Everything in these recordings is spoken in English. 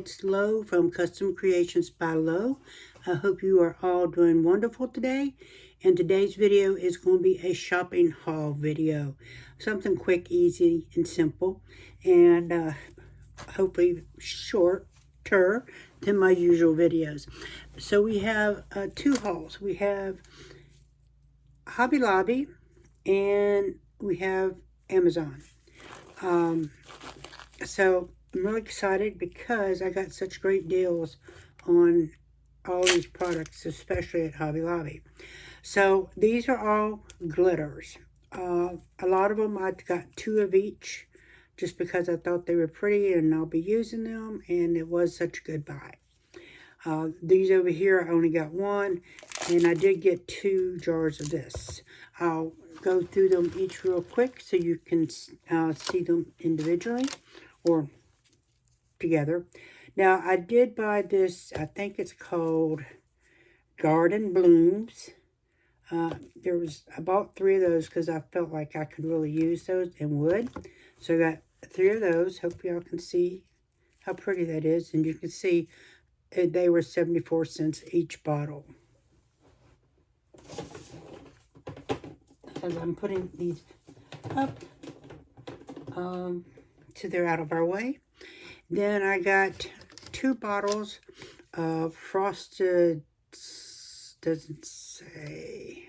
it's Lo from Custom Creations by Lo. I hope you are all doing wonderful today. And today's video is going to be a shopping haul video. Something quick, easy, and simple. And hopefully shorter than my usual videos. So we have two hauls. We have Hobby Lobby and we have Amazon. So I'm really excited because I got such great deals on all these products, especially at Hobby Lobby. So these are all glitters. A lot of them I got 2 of each just because I thought they were pretty and I'll be using them, and it was such a good buy. These over here I only got 1, and I did get 2 jars of this. I'll go through them each real quick so you can see them individually or together. Now I did buy this, I think it's called Garden Blooms. I bought 3 of those because I felt like I could really use those and would. So I got 3 of those. Hopefully y'all can see how pretty that is. And you can see they were 74 cents each bottle. As I'm putting these up so they're out of our way. Then I got 2 bottles of frosted, doesn't say,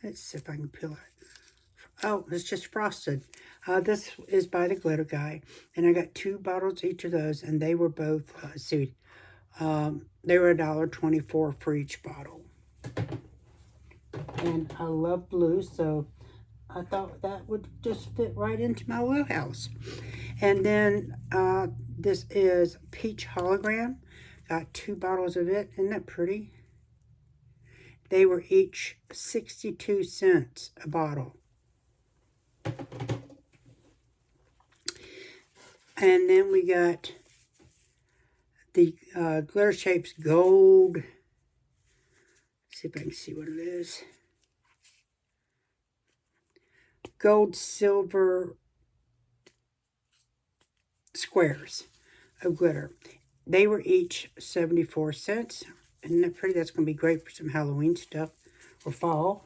let's see if I can peel it. Oh, it's just frosted. This is by the Glitter Guy, and I got 2 bottles each of those, and they were both, they were $1.24 for each bottle. And I love blue, so I thought that would just fit right into my wheelhouse. And then this is Peach Hologram. Got 2 bottles of it. Isn't that pretty? They were each 62 cents a bottle. And then we got the Glitter Shapes Gold. Let's see if I can see what it is. Gold, silver squares of glitter. They were each 74 cents. Isn't that pretty? That's going to be great for some Halloween stuff or fall.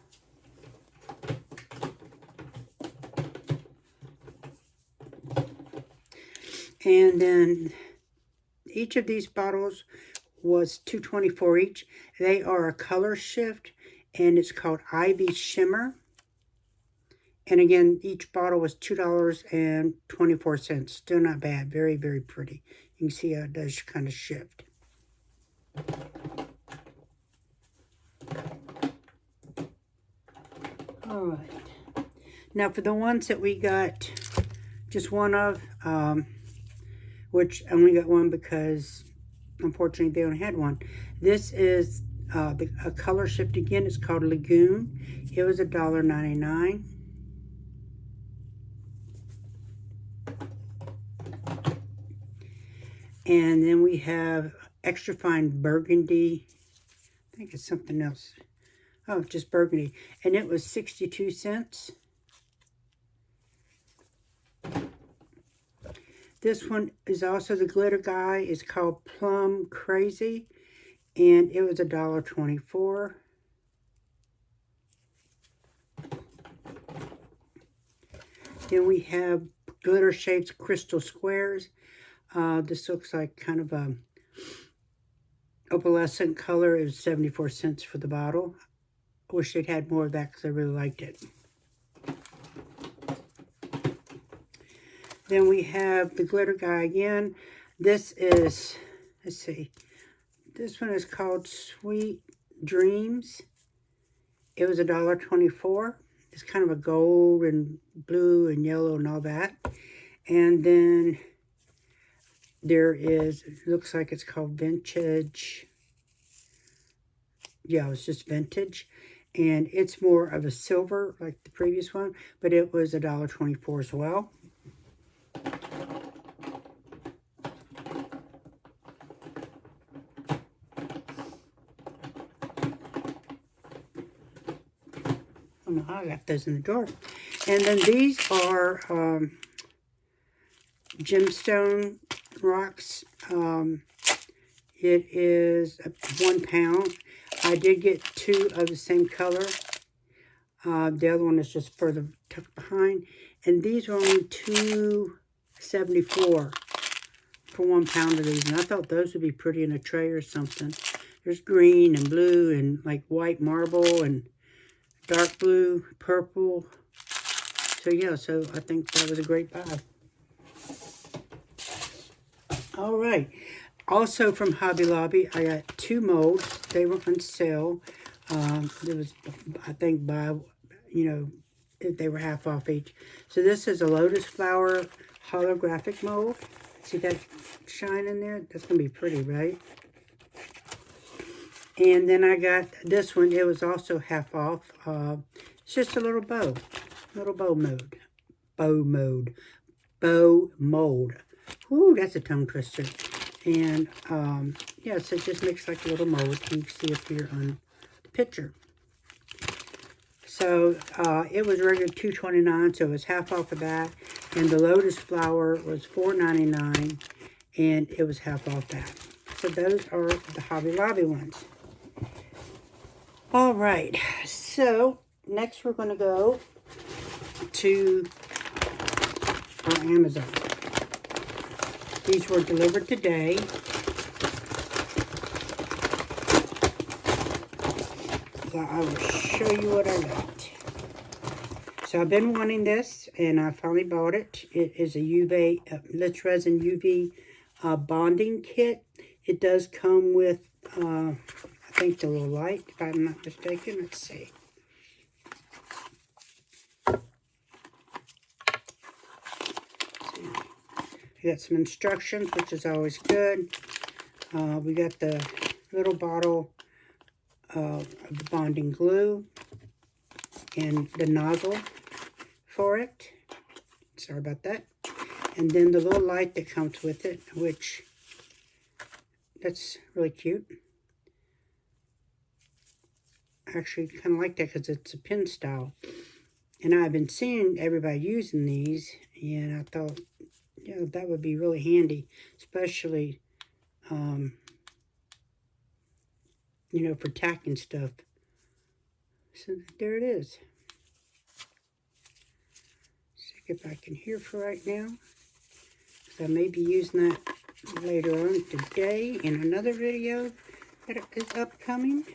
And then each of these bottles was $2.24 each. They are a color shift, and it's called Ivy Shimmer. And again, each bottle was $2.24. Still not bad. Very, very pretty. You can see how it does kind of shift. All right. Now for the ones that we got just one of, which I only got one because unfortunately they only had one. This is a color shift again. It's called Lagoon. It was $1.99. And then we have extra fine burgundy. I think it's something else. Oh, just burgundy. And it was 62 cents. This one is also the Glitter Guy. It's called Plum Crazy. And it was $1.24. Then we have Glitter Shapes Crystal Squares. This looks like kind of a opalescent color. It was 74 cents for the bottle. I wish they'd had more of that because I really liked it. Then we have the Glitter Guy again. This is, let's see, this one is called Sweet Dreams. It was $1.24. It's kind of a gold and blue and yellow and all that. And then there is, it looks like it's called Vintage. Yeah, it's just Vintage. And it's more of a silver like the previous one, but it was $1.24 as well. I don't know how I got those in the drawer. And then these are gemstone rocks. It is 1 pound. I did get 2 of the same color. The other one is just further tucked behind. And these are only $2.74 for 1 pound of these. And I thought those would be pretty in a tray or something. There's green and blue and like white marble and dark blue, purple. So yeah, so I think that was a great buy. All right. Also from Hobby Lobby, I got 2 molds. They were on sale. There was, I think, they were half off each. So this is a lotus flower holographic mold. See that shine in there? That's going to be pretty, right? And then I got this one. It was also half off. It's just a little bow. Little bow mold. Bow mold. Ooh, that's a tongue twister. And, yeah, so it just makes like a little mold. You can see it here on the picture. So, it was regular $2.29, so it was half off of that. And the lotus flower was $4.99, and it was half off that. So those are the Hobby Lobby ones. All right, so next we're going to go to our Amazon. These were delivered today. So I will show you what I got. So I've been wanting this, and I finally bought it. It is a UV, Lich Resin UV bonding kit. It does come with, I think, the little light, if I'm not mistaken. Let's see. We got some instructions, which is always good. We got the little bottle of the bonding glue and the nozzle for it. Sorry about that. And then the little light that comes with it, which that's really cute. I actually kind of like that because it's a pin style. And I've been seeing everybody using these, and I thought, you know, that would be really handy, especially, you know, for tacking stuff. So there it is. See if I can hear for right now. So I may be using that later on today in another video that is upcoming.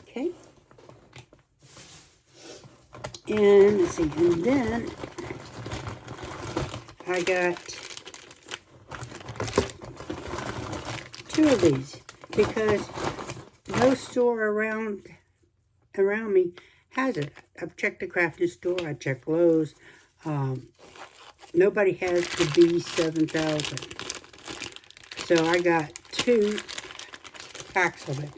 Okay. And let's see, and then I got 2 of these because no store around me has it. I've checked the crafting store, I checked Lowe's. Nobody has the B7000. So I got 2 packs of it.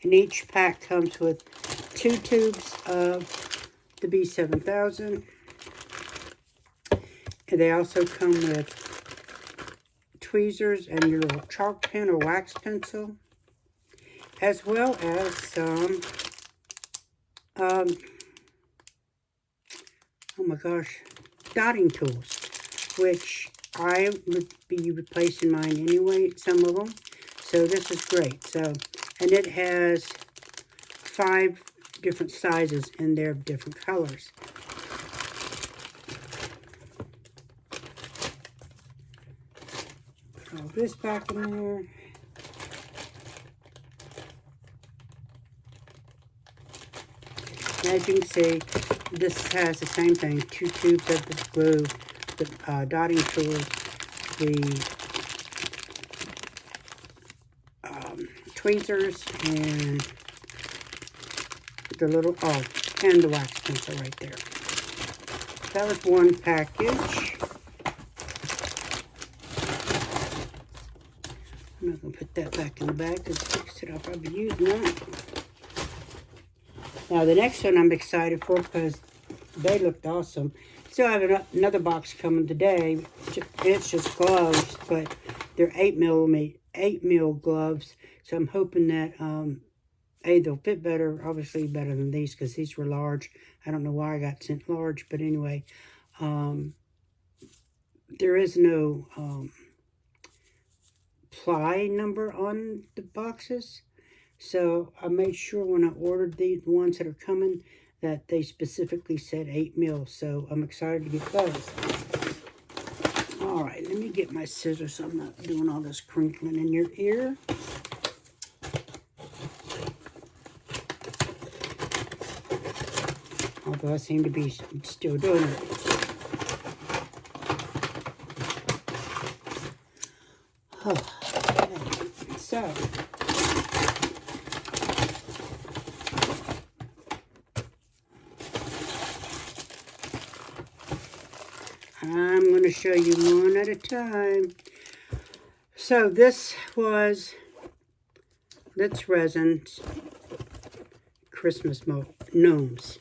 And each pack comes with 2 tubes of the B7000. And they also come with tweezers and your little chalk pen or wax pencil, as well as some, oh my gosh, dotting tools, which I would be replacing mine anyway, some of them. So this is great. So, and it has 5 different sizes in there of different colors. Put all this back in there. As you can see, this has the same thing. 2 tubes of the glue, the dotting tools, the tweezers, and the little, and the wax pencil right there. That was one package. I'm not going to put that back in the bag because it fixed it up. I'll be using that. Now, the next one I'm excited for because they looked awesome. Still have another box coming today. It's just gloves, but they're 8 mil gloves. So I'm hoping that they'll fit better, obviously better than these, because these were large. I don't know why I got sent large, but anyway, there is no ply number on the boxes. So I made sure when I ordered the ones that are coming that they specifically said 8 mil. So I'm excited to get those. All right, let me get my scissors so I'm not doing all this crinkling in your ear. Although I seem to be still doing it. Okay, so I'm going to show you one at a time. So this was Lit's Resin's Christmas gnomes.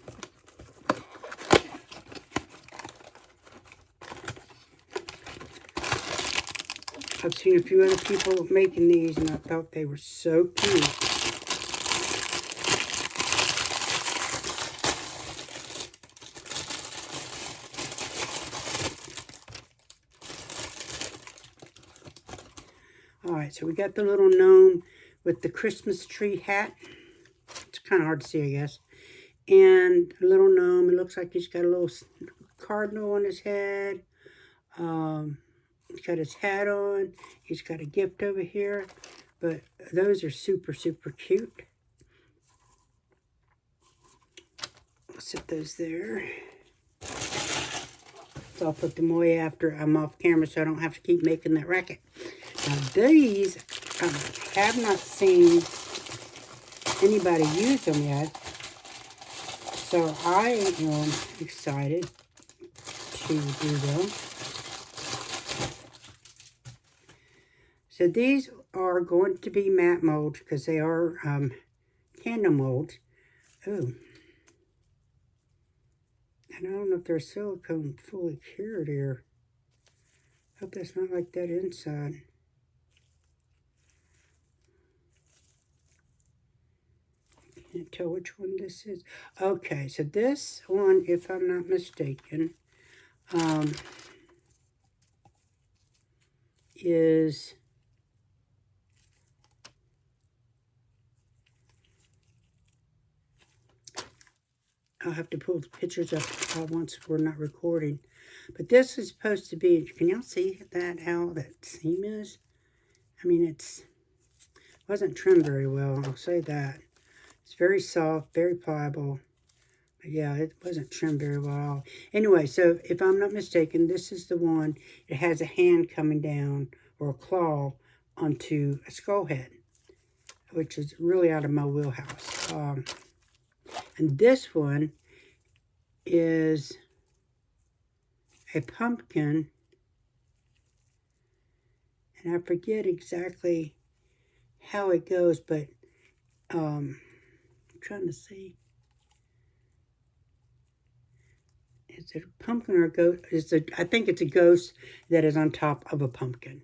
I've seen a few other people making these, and I thought they were so cute. Alright, so we got the little gnome with the Christmas tree hat. It's kind of hard to see, I guess. And a little gnome, it looks like he's got a little cardinal on his head. He's got his hat on. He's got a gift over here. But those are super, super cute. I'll set those there. So I'll put them away after I'm off camera so I don't have to keep making that racket. Now these, I have not seen anybody use them yet. So I am excited to do them. So these are going to be matte molds because they are candle molds. Oh. And I don't know if they're silicone fully cured here. Hope that's not like that inside. Can't tell which one this is. Okay, so this one, if I'm not mistaken, is I'll have to pull the pictures up once we're not recording. But this is supposed to be, can y'all see that, how that seam is? I mean, it wasn't trimmed very well, I'll say that. It's very soft, very pliable. But yeah, it wasn't trimmed very well at all. Anyway, so if I'm not mistaken, this is the one. It has a hand coming down, or a claw, onto a skull head, which is really out of my wheelhouse. And this one is a pumpkin. And I forget exactly how it goes, but I'm trying to see. Is it a pumpkin or a ghost? I think it's a ghost that is on top of a pumpkin.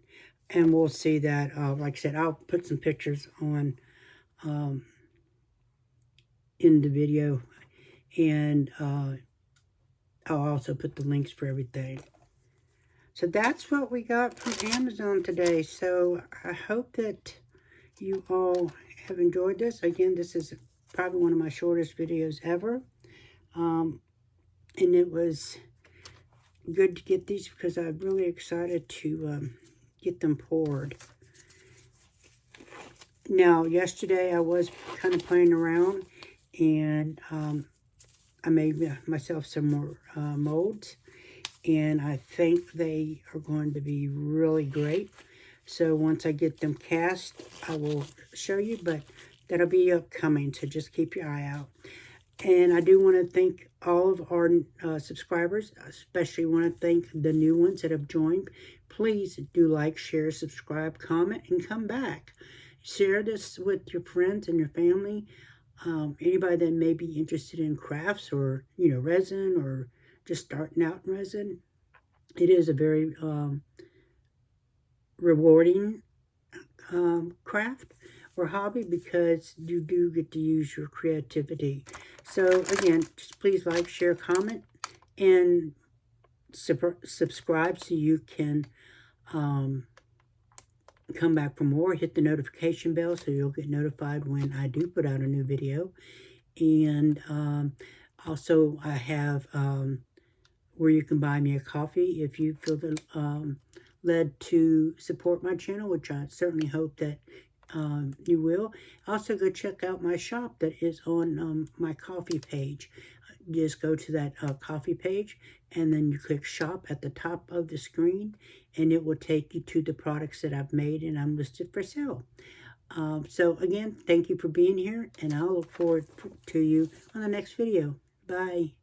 And we'll see that, like I said, I'll put some pictures on in the video. And I'll also put the links for everything. So that's what we got from Amazon today. So I hope that you all have enjoyed this. Again, this is probably one of my shortest videos ever. And it was good to get these because I'm really excited to get them poured. Now, yesterday I was kind of playing around, and I made myself some more molds, and I think they are going to be really great. So once I get them cast, I will show you, but that'll be upcoming, so just keep your eye out. And I do want to thank all of our subscribers, especially want to thank the new ones that have joined. Please do like, share, subscribe, comment, and come back. Share this with your friends and your family. Anybody that may be interested in crafts or, resin or just starting out in resin. It is a very rewarding craft. or hobby, because you do get to use your creativity. So again, just please like, share, comment, and subscribe so you can come back for more. Hit the notification bell so you'll get notified when I do put out a new video. And also I have where you can buy me a coffee if you feel led to support my channel, which I certainly hope that you will. Also, go check out my shop that is on my Ko-fi page. Just go to that Ko-fi page, and then you click shop at the top of the screen, and it will take you to the products that I've made and I'm listed for sale. So again, thank you for being here, and I'll look forward to you on the next video. Bye.